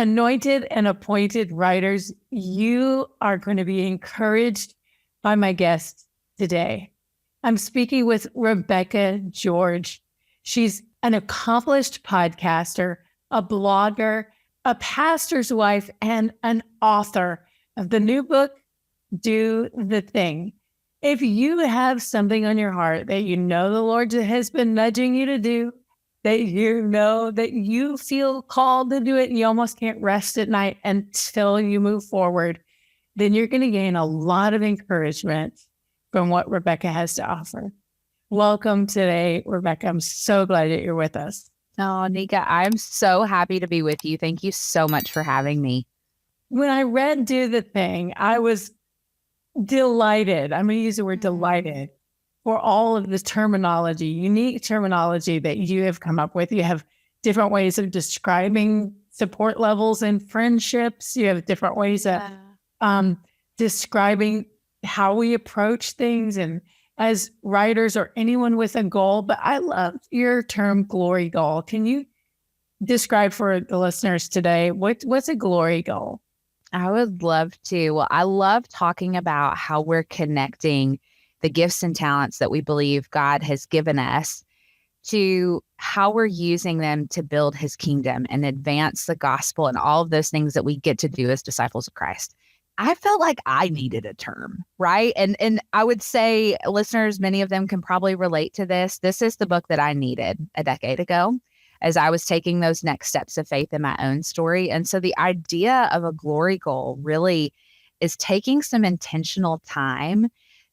Anointed and appointed writers, you are going to be encouraged by my guest today. I'm speaking with Rebecca George. She's an accomplished podcaster, a blogger, a pastor's wife, and an author of the new book, Do the Thing. If you have something on your heart that you know the Lord has been nudging you to do, that you know that you feel called to do it and you almost can't rest at night until you move forward, then you're going to gain a lot of encouragement from what Rebecca has to offer. Welcome today, Rebecca. I'm so glad that you're with us. Oh, Nika, I'm so happy to be with you. Thank you so much for having me. When I read Do the Thing, I was delighted. I'm going to use the word delighted for all of the terminology, unique terminology that you have come up with. You have different ways of describing support levels and friendships. You have different ways of describing how we approach things and as writers or anyone with a goal. But I love your term glory goal. Can you describe for the listeners today, what's a glory goal? I would love to. Well, I love talking about how we're connecting the gifts and talents that we believe God has given us to how we're using them to build his kingdom and advance the gospel and all of those things that we get to do as disciples of Christ. I felt like I needed a term, right? And I would say, listeners, many of them can probably relate to this. This is the book that I needed a decade ago as I was taking those next steps of faith in my own story. And so the idea of a glory goal really is taking some intentional time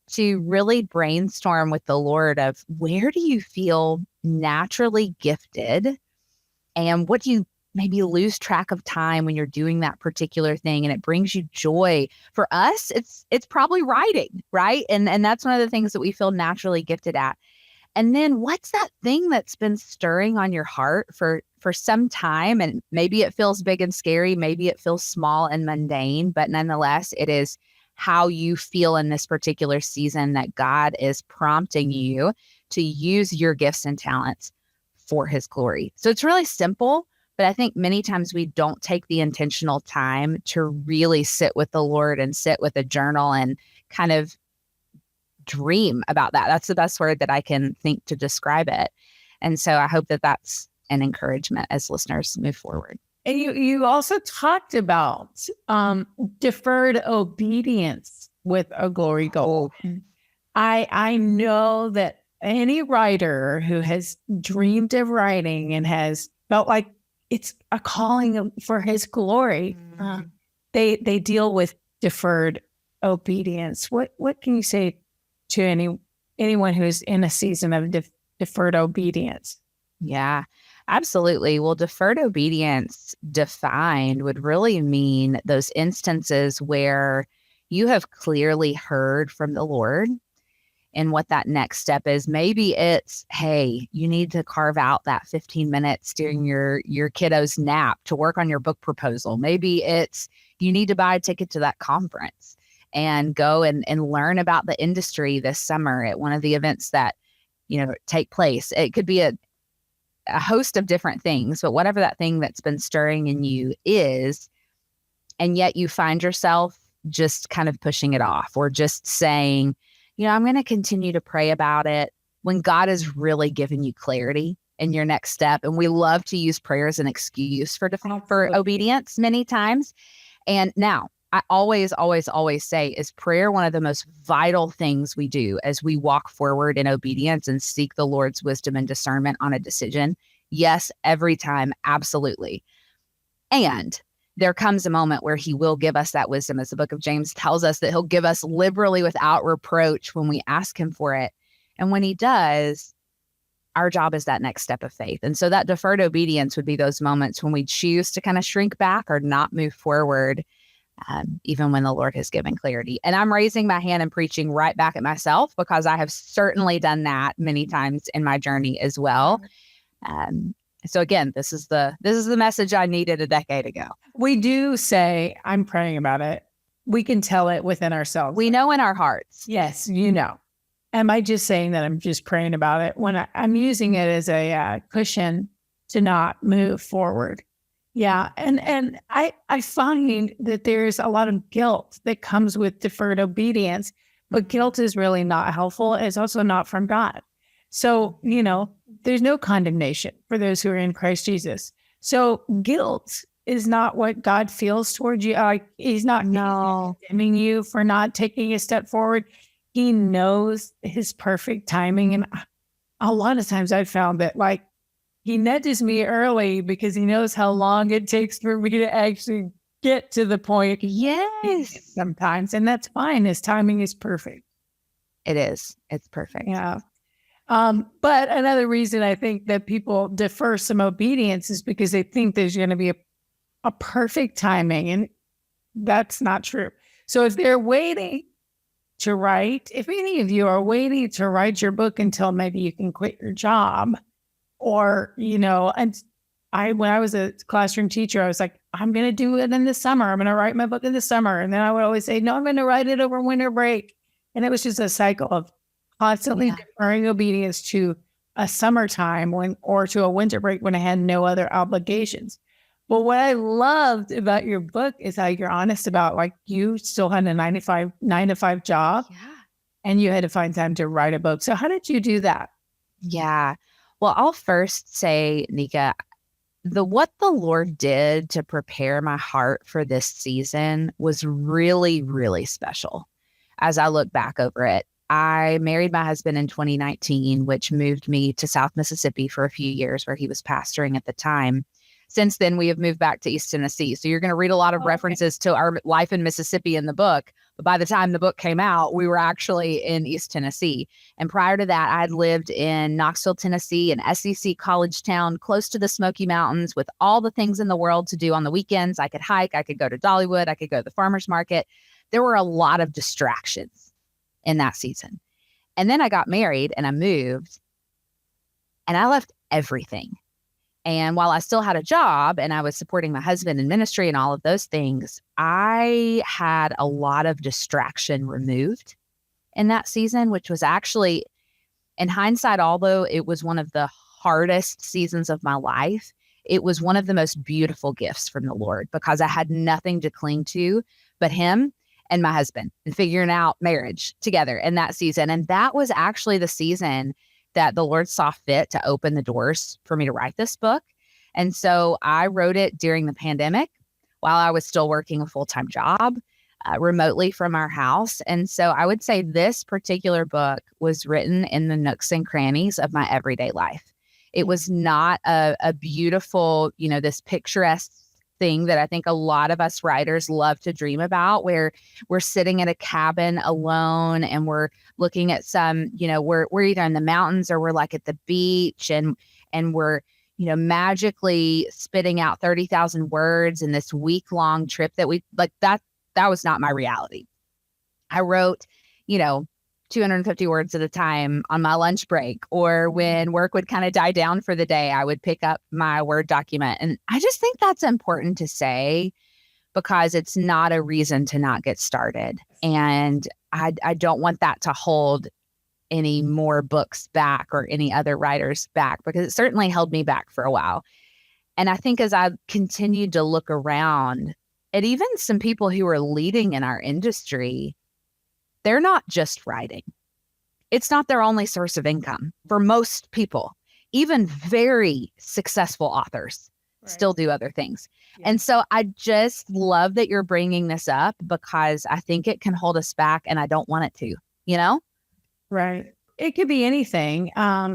to really brainstorm with the Lord of where do you feel naturally gifted and what do you maybe lose track of time when you're doing that particular thing and it brings you joy. For us, it's probably writing, right? And that's one of the things that we feel naturally gifted at. And then what's that thing that's been stirring on your heart for some time? And maybe it feels big and scary, maybe it feels small and mundane, but nonetheless, it is how you feel in this particular season that God is prompting you to use your gifts and talents for his glory. So it's really simple, but I think many times we don't take the intentional time to really sit with the Lord and sit with a journal and kind of dream about that. That's the best word that I can think to describe it. And so I hope that that's an encouragement as listeners move forward. And you also talked about deferred obedience with a glory goal. I know that any writer who has dreamed of writing and has felt like it's a calling for his glory, they deal with deferred obedience. What can you say to anyone who's in a season of deferred obedience? Yeah, absolutely. Well, deferred obedience defined would really mean those instances where you have clearly heard from the Lord and what that next step is. Maybe it's, hey, you need to carve out that 15 minutes during your kiddo's nap to work on your book proposal. Maybe it's you need to buy a ticket to that conference and go and learn about the industry this summer at one of the events that, take place. It could be a host of different things, but whatever that thing that's been stirring in you is, and yet you find yourself just kind of pushing it off or just saying, I'm going to continue to pray about it when God has really given you clarity in your next step. And we love to use prayer as an excuse for obedience many times. And now I always say, is prayer one of the most vital things we do as we walk forward in obedience and seek the Lord's wisdom and discernment on a decision? Yes, every time. Absolutely. And there comes a moment where he will give us that wisdom, as the book of James tells us that he'll give us liberally without reproach when we ask him for it. And when he does, our job is that next step of faith. And so that deferred obedience would be those moments when we choose to kind of shrink back or not move forward, even when the Lord has given clarity. And I'm raising my hand and preaching right back at myself because I have certainly done that many times in my journey as well. So again, this is the message I needed a decade ago. We do say, I'm praying about it. We can tell it within ourselves. We know in our hearts. Yes, Am I just saying that I'm just praying about it when I'm using it as a cushion to not move forward? Yeah. And I find that there's a lot of guilt that comes with deferred obedience, but guilt is really not helpful. It's also not from God. So, there's no condemnation for those who are in Christ Jesus. So guilt is not what God feels towards you. He's not No. condemning you for not taking a step forward. He knows his perfect timing. And a lot of times I've found that he nudges me early because he knows how long it takes for me to actually get to the point Yes. sometimes. And that's fine. His timing is perfect. It is. It's perfect. Yeah. But another reason I think that people defer some obedience is because they think there's going to be a perfect timing. And that's not true. So if they're waiting to write, if any of you are waiting to write your book until maybe you can quit your job, or, and when I was a classroom teacher, I was like, I'm going to do it in the summer. I'm going to write my book in the summer. And then I would always say, no, I'm going to write it over winter break. And it was just a cycle of constantly deferring obedience to a summertime or to a winter break when I had no other obligations. But what I loved about your book is how you're honest about, you still had a 9 to 5 job, and you had to find time to write a book. So how did you do that? Yeah. Well, I'll first say, Nika, what the Lord did to prepare my heart for this season was really, really special. As I look back over it, I married my husband in 2019, which moved me to South Mississippi for a few years where he was pastoring at the time. Since then, we have moved back to East Tennessee. So you're going to read a lot of references to our life in Mississippi in the book. But by the time the book came out, we were actually in East Tennessee. And prior to that, I had lived in Knoxville, Tennessee, an SEC college town close to the Smoky Mountains with all the things in the world to do on the weekends. I could hike, I could go to Dollywood, I could go to the farmer's market. There were a lot of distractions in that season. And then I got married and I moved and I left everything. And while I still had a job and I was supporting my husband in ministry and all of those things, I had a lot of distraction removed in that season, which was actually, in hindsight, although it was one of the hardest seasons of my life, it was one of the most beautiful gifts from the Lord because I had nothing to cling to but him and my husband and figuring out marriage together in that season. And that was actually the season that the Lord saw fit to open the doors for me to write this book. And so I wrote it during the pandemic while I was still working a full-time job remotely from our house. And so I would say this particular book was written in the nooks and crannies of my everyday life. It was not a beautiful, this picturesque thing that I think a lot of us writers love to dream about, where we're sitting at a cabin alone and we're looking at some, we're either in the mountains or we're like at the beach and we're, magically spitting out 30,000 words in this week-long trip that we like. That was not my reality. I wrote, 250 words at a time on my lunch break, or when work would kind of die down for the day, I would pick up my Word document. And I just think that's important to say because it's not a reason to not get started. And I don't want that to hold any more books back or any other writers back, because it certainly held me back for a while. And I think as I continued to look around at even some people who are leading in our industry, they're not just writing. It's not their only source of income for most people. Even very successful authors still do other things. Yeah. And so I just love that you're bringing this up because I think it can hold us back and I don't want it to, Right. It could be anything.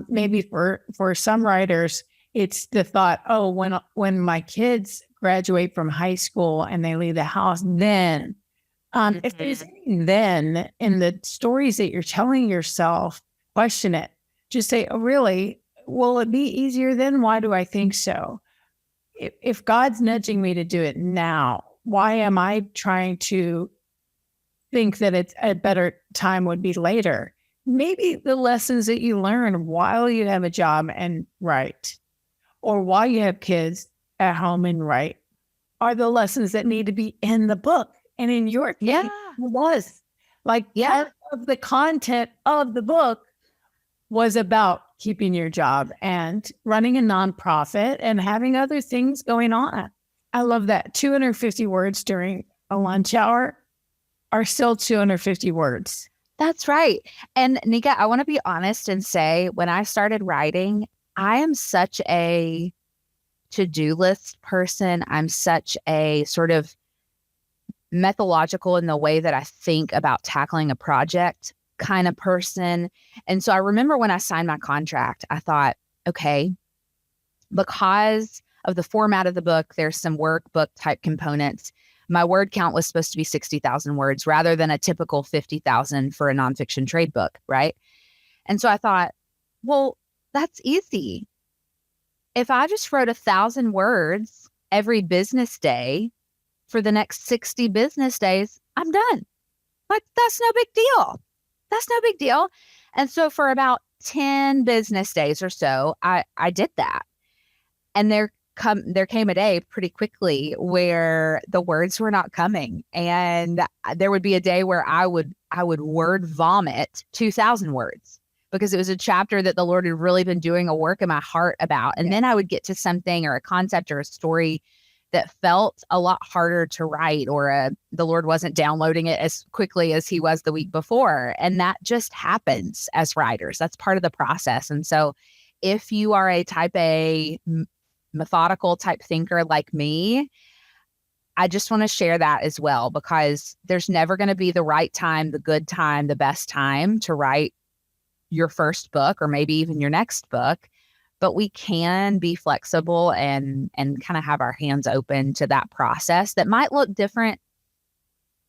Maybe for some writers, it's the thought, oh, when my kids graduate from high school and they leave the house, then if there's any then in the stories that you're telling yourself, question it. Just say, oh, really? Will it be easier then? Why do I think so? If God's nudging me to do it now, why am I trying to think that it's a better time would be later? Maybe the lessons that you learn while you have a job and write, or while you have kids at home and write, are the lessons that need to be in the book. And in your case, it was part of the content of the book was about keeping your job and running a nonprofit and having other things going on. I love that. 250 words during a lunch hour are still 250 words. That's right. And Nika, I want to be honest and say when I started writing, I am such a to-do list person. I'm such a sort of methodological in the way that I think about tackling a project kind of person. And so I remember when I signed my contract, I thought, okay, because of the format of the book, there's some workbook type components. My word count was supposed to be 60,000 words rather than a typical 50,000 for a nonfiction trade book, right? And so I thought, well, that's easy. If I just wrote 1,000 words every business day for the next 60 business days, I'm done. Like, that's no big deal. That's no big deal. And so for about 10 business days or so, I did that. And there came a day pretty quickly where the words were not coming. And there would be a day where I would word vomit 2,000 words because it was a chapter that the Lord had really been doing a work in my heart about. And then I would get to something or a concept or a story that felt a lot harder to write, or the Lord wasn't downloading it as quickly as he was the week before. And that just happens as writers. That's part of the process. And so if you are a type A methodical type thinker like me, I just want to share that as well, because there's never going to be the right time, the good time, the best time to write your first book or maybe even your next book. But we can be flexible and kind of have our hands open to that process that might look different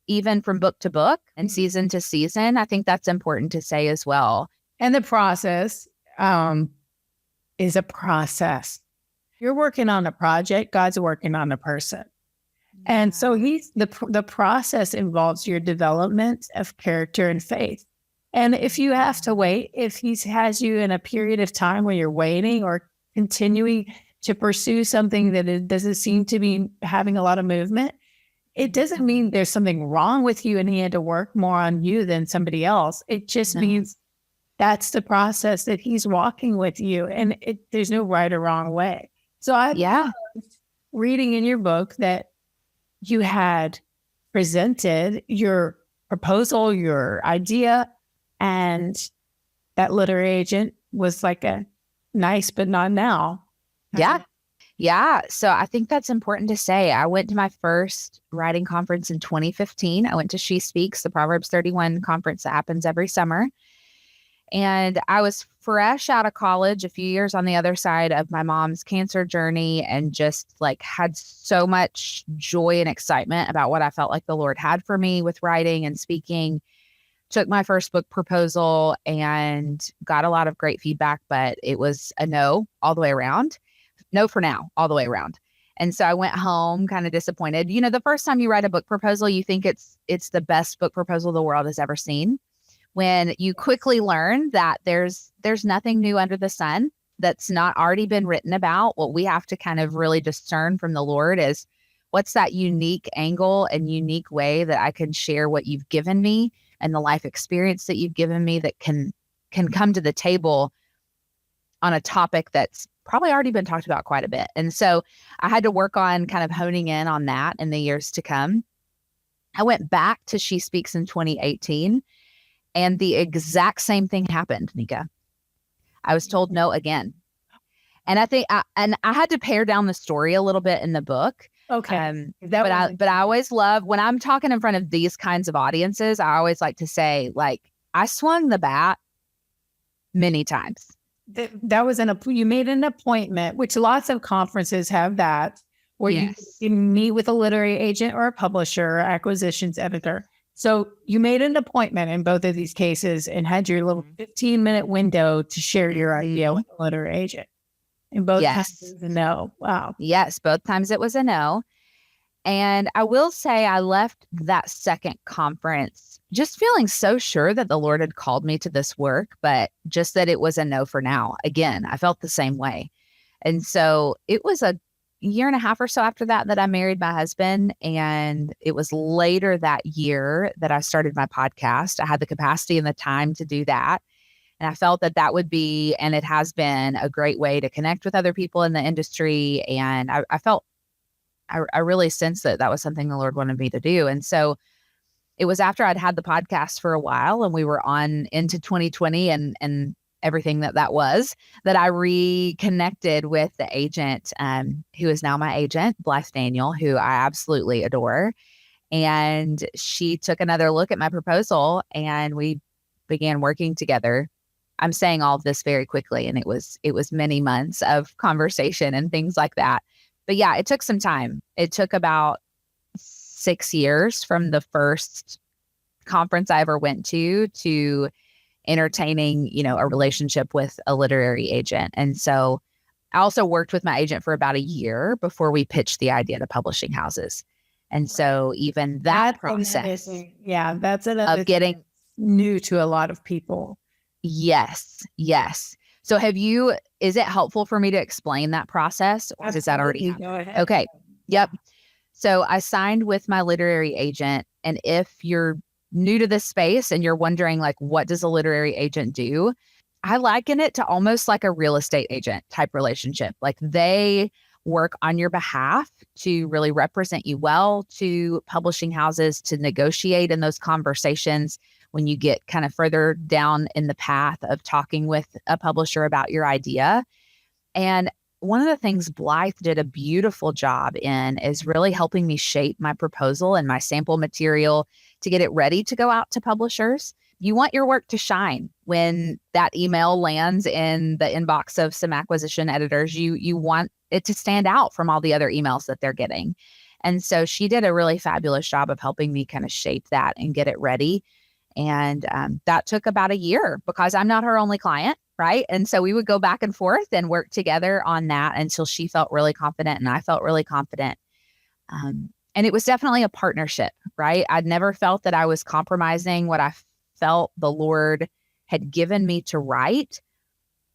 even from book to book and season to season. I think that's important to say as well. And the process is a process. You're working on a project, God's working on a person. And so the process involves your development of character and faith. And if you have to wait, if he has you in a period of time where you're waiting or continuing to pursue something that it doesn't seem to be having a lot of movement, it doesn't mean there's something wrong with you and he had to work more on you than somebody else. It just means that's the process that he's walking with you, and there's no right or wrong way. So I loved reading in your book that you had presented your proposal, your idea, and that literary agent was like a nice, but not now. Yeah. So I think that's important to say. I went to my first writing conference in 2015. I went to She Speaks, the Proverbs 31 conference that happens every summer. And I was fresh out of college, a few years on the other side of my mom's cancer journey, and just like had so much joy and excitement about what I felt like the Lord had for me with writing and speaking. Took my first book proposal and got a lot of great feedback, but it was a no all the way around. No for now, all the way around. And so I went home kind of disappointed. You know, the first time you write a book proposal, you think it's the best book proposal the world has ever seen. When you quickly learn that there's nothing new under the sun that's not already been written about. What we have to kind of really discern from the Lord is what's that unique angle and unique way that I can share what you've given me and the life experience that you've given me that can come to the table on a topic that's probably already been talked about quite a bit. And so I had to work on kind of honing in on that in the years to come. I went back to She Speaks in 2018, and the exact same thing happened, Nika. I was told no again. And I think I had to pare down the story a little bit in the book. Okay. But I always love when I'm talking in front of these kinds of audiences, I always like to say, like, I swung the bat many times. That was you made an appointment, which lots of conferences have that, where you meet with a literary agent or a publisher or acquisitions editor. So you made an appointment in both of these cases and had your little 15-minute window to share your idea with a literary agent. In both times it was a no. Wow. Yes, both times it was a no. And I will say I left that second conference just feeling so sure that the Lord had called me to this work, but just that it was a no for now. Again, I felt the same way. And so it was a year and a half or so after that I married my husband. And it was later that year that I started my podcast. I had the capacity and the time to do that. And I felt that would be, and it has been, a great way to connect with other people in the industry. And I felt I really sensed that that was something the Lord wanted me to do. And so it was after I'd had the podcast for a while and we were on into 2020 and everything that was, that I reconnected with the agent, who is now my agent, Blythe Daniel, who I absolutely adore. And she took another look at my proposal and we began working together. I'm saying all of this very quickly, and it was many months of conversation and things like that. But yeah, it took some time. It took about 6 years from the first conference I ever went to entertaining, a relationship with a literary agent. And so I also worked with my agent for about a year before we pitched the idea to publishing houses. And so even that process that's another of getting new to a lot of people. Yes. So is it helpful for me to explain that process, or does that already happen? Go ahead. Okay. Yep. So I signed with my literary agent. And if you're new to this space and you're wondering, like, what does a literary agent do? I liken it to almost like a real estate agent type relationship. Like, they work on your behalf to really represent you well to publishing houses, to negotiate in those conversations when you get kind of further down in the path of talking with a publisher about your idea. And one of the things Blythe did a beautiful job in is really helping me shape my proposal and my sample material to get it ready to go out to publishers. You want your work to shine when that email lands in the inbox of some acquisition editors. You want it to stand out from all the other emails that they're getting. And so she did a really fabulous job of helping me kind of shape that and get it ready. And that took about a year because I'm not her only client, right? And so we would go back and forth and work together on that until she felt really confident and I felt really confident. And it was definitely a partnership, right? I'd never felt that I was compromising what I felt the Lord had given me to write.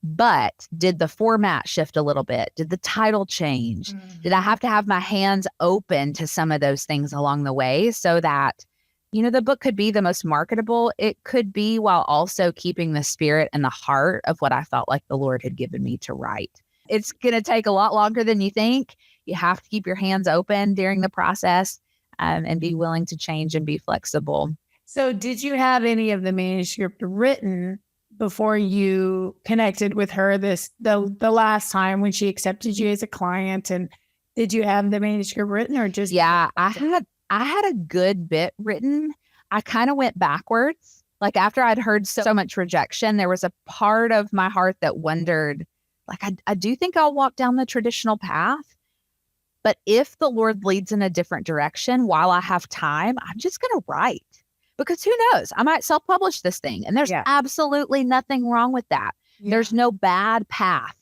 But did the format shift a little bit? Did the title change? Mm-hmm. Did I have to have my hands open to some of those things along the way so that, the book could be the most marketable it could be while also keeping the spirit and the heart of what I felt like the Lord had given me to write? It's going to take a lot longer than you think. You have to keep your hands open during the process, and be willing to change and be flexible. So did you have any of the manuscript written before you connected with her the last time when she accepted you as a client? And did you have the manuscript written or just? Yeah, I had a good bit written. I kind of went backwards. Like, after I'd heard so much rejection, there was a part of my heart that wondered, like, I do think I'll walk down the traditional path. But if the Lord leads in a different direction while I have time, I'm just going to write. Because who knows? I might self-publish this thing. And there's absolutely nothing wrong with that. Yeah. There's no bad path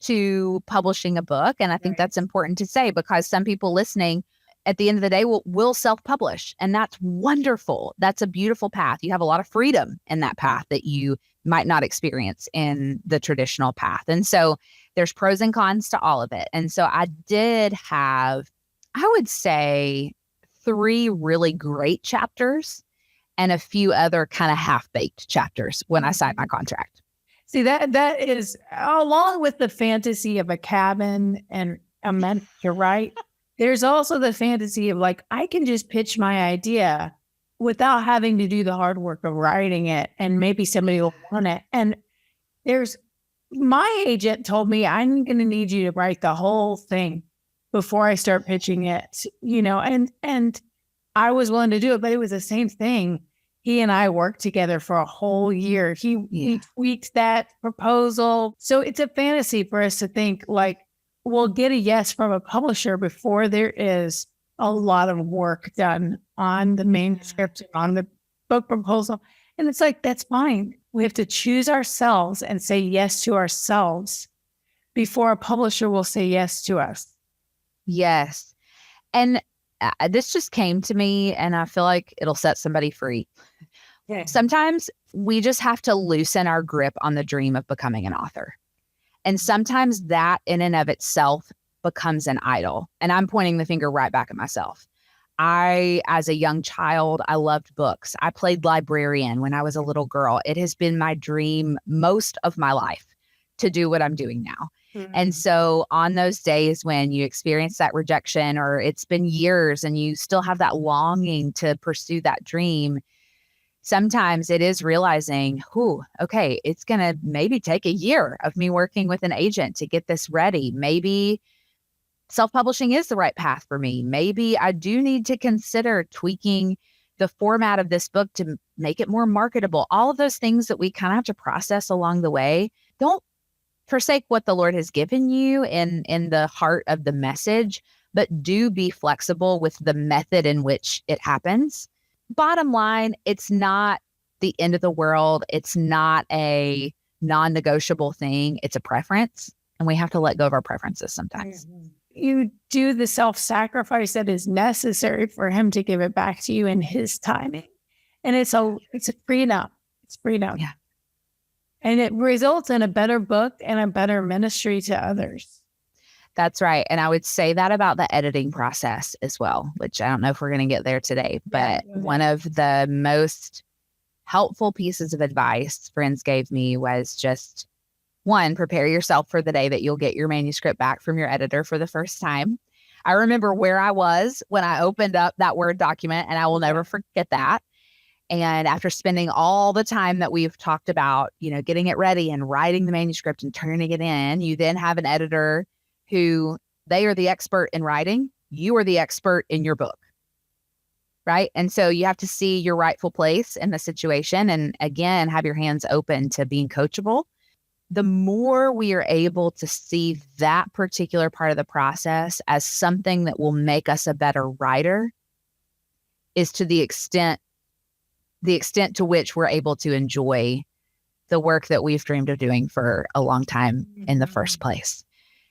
to publishing a book. And I think that's important to say, because some people listening at the end of the day will self-publish. And that's wonderful. That's a beautiful path. You have a lot of freedom in that path that you might not experience in the traditional path. And so there's pros and cons to all of it. And so I did have, I would say, 3 really great chapters and a few other kind of half-baked chapters when I signed my contract. See, that is, along with the fantasy of a cabin and a mentor, right? There's also the fantasy of, like, I can just pitch my idea without having to do the hard work of writing it, and maybe somebody will want it. And my agent told me, I'm going to need you to write the whole thing before I start pitching it, and I was willing to do it, but it was the same thing. He and I worked together for a whole year. He tweaked that proposal. So it's a fantasy for us to think, like, we'll get a yes from a publisher before there is a lot of work done on the manuscript, on the book proposal. And it's like, that's fine. We have to choose ourselves and say yes to ourselves before a publisher will say yes to us. Yes. And this just came to me, and I feel like it'll set somebody free. Yeah. Sometimes we just have to loosen our grip on the dream of becoming an author. And sometimes that in and of itself becomes an idol. And I'm pointing the finger right back at myself. As a young child, I loved books. I played librarian when I was a little girl. It has been my dream most of my life to do what I'm doing now. Mm-hmm. And so on those days when you experience that rejection, or it's been years and you still have that longing to pursue that dream, sometimes it is realizing, okay, it's going to maybe take a year of me working with an agent to get this ready. Maybe self-publishing is the right path for me. Maybe I do need to consider tweaking the format of this book to make it more marketable. All of those things that we kind of have to process along the way. Don't forsake what the Lord has given you in the heart of the message, but do be flexible with the method in which it happens. Bottom line, it's not the end of the world. It's not a non-negotiable thing. It's a preference, and we have to let go of our preferences sometimes. Mm-hmm. You do the self-sacrifice that is necessary for him to give it back to you in his timing. And it's a freedom. It's freedom. Yeah. And it results in a better book and a better ministry to others. That's right. And I would say that about the editing process as well, which I don't know if we're going to get there today, but one of the most helpful pieces of advice friends gave me was just, one, prepare yourself for the day that you'll get your manuscript back from your editor for the first time. I remember where I was when I opened up that Word document, and I will never forget that. And after spending all the time that we've talked about, getting it ready and writing the manuscript and turning it in, you then have an editor who they are the expert in writing. You are the expert in your book, right? And so you have to see your rightful place in the situation, and again, have your hands open to being coachable. The more we are able to see that particular part of the process as something that will make us a better writer is to the extent to which we're able to enjoy the work that we've dreamed of doing for a long time in the first place.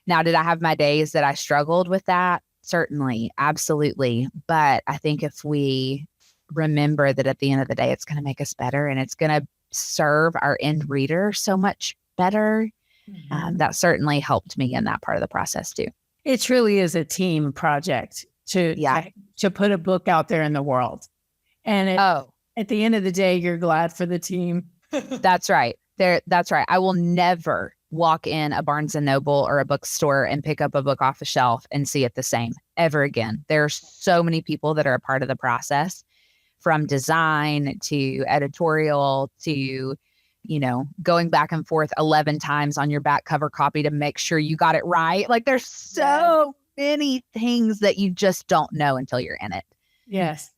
Now, did I have my days that I struggled with that? Certainly, absolutely. But I think if we remember that at the end of the day, it's going to make us better, and it's going to serve our end reader so much better. That certainly helped me in that part of the process too. It truly is a team project to put a book out there in the world. And at the end of the day, you're glad for the team. That's right. That's right. I will never walk in a Barnes and Noble or a bookstore and pick up a book off the shelf and see it the same ever again. There are so many people that are a part of the process, from design to editorial to going back and forth 11 times on your back cover copy to make sure you got it right. Like, there's so many things that you just don't know until you're in it. Yes.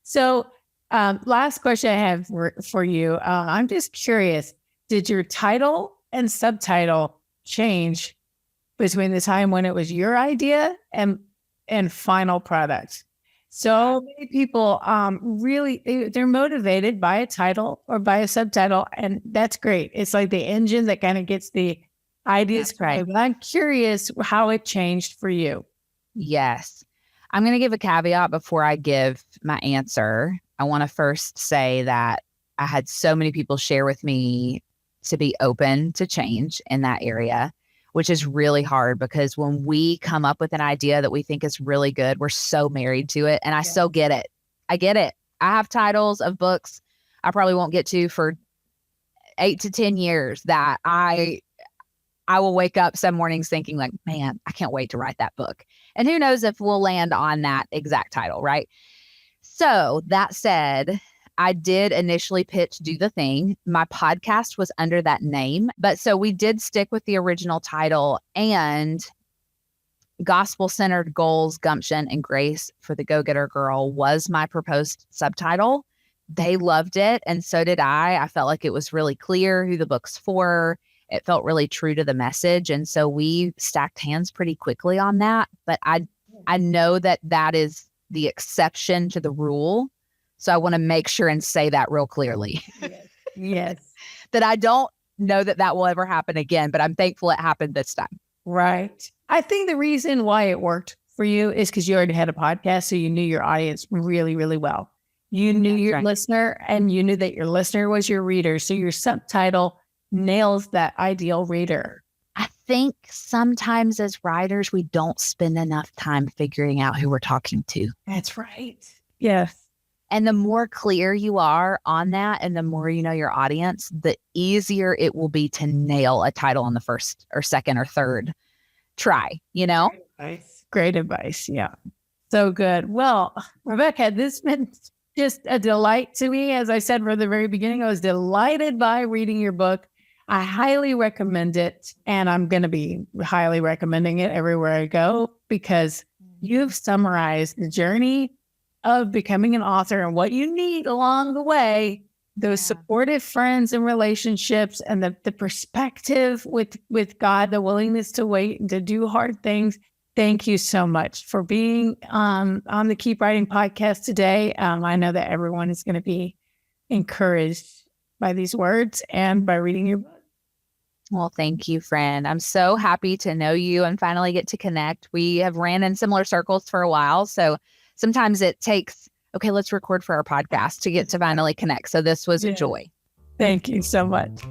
So last question I have for you. I'm just curious, did your title and subtitle change between the time when it was your idea and final product? So many people really, they're motivated by a title or by a subtitle, and that's great. It's like the engine that kind of gets the ideas. Right. But I'm curious how it changed for you. Yes. I'm going to give a caveat before I give my answer. I want to first say that I had so many people share with me to be open to change in that area, which is really hard, because when we come up with an idea that we think is really good, we're so married to it. And I so get it. I get it. I have titles of books I probably won't get to for 8 to 10 years that I will wake up some mornings thinking like, man, I can't wait to write that book. And who knows if we'll land on that exact title, right? So that said, I did initially pitch Do the Thing. My podcast was under that name, but so we did stick with the original title, and Gospel-Centered Goals, Gumption, and Grace for the Go-Getter Girl was my proposed subtitle. They loved it, and so did I. I felt like it was really clear who the book's for. It felt really true to the message, and so we stacked hands pretty quickly on that. But I know that is the exception to the rule. So I want to make sure and say that real clearly. Yes. That I don't know that will ever happen again, but I'm thankful it happened this time. Right. I think the reason why it worked for you is because you already had a podcast, so you knew your audience really, really well. You knew your listener, and you knew that your listener was your reader. So your subtitle nails that ideal reader. I think sometimes as writers, we don't spend enough time figuring out who we're talking to. That's right. Yes. And the more clear you are on that, and the more you know your audience, the easier it will be to nail a title on the first or second or third try, you know? Great advice. Yeah. So good. Well, Rebecca, this has been just a delight to me. As I said from the very beginning, I was delighted by reading your book. I highly recommend it. And I'm going to be highly recommending it everywhere I go, because you've summarized the journey of becoming an author and what you need along the way, those supportive friends and relationships, and the perspective with God, the willingness to wait and to do hard things. Thank you so much for being on the Keep Writing podcast today. I know that everyone is going to be encouraged by these words and by reading your book. Well, thank you, friend. I'm so happy to know you and finally get to connect. We have ran in similar circles for a while. So sometimes it takes, okay, let's record for our podcast to get to finally connect. So this was a joy. Thank you so much.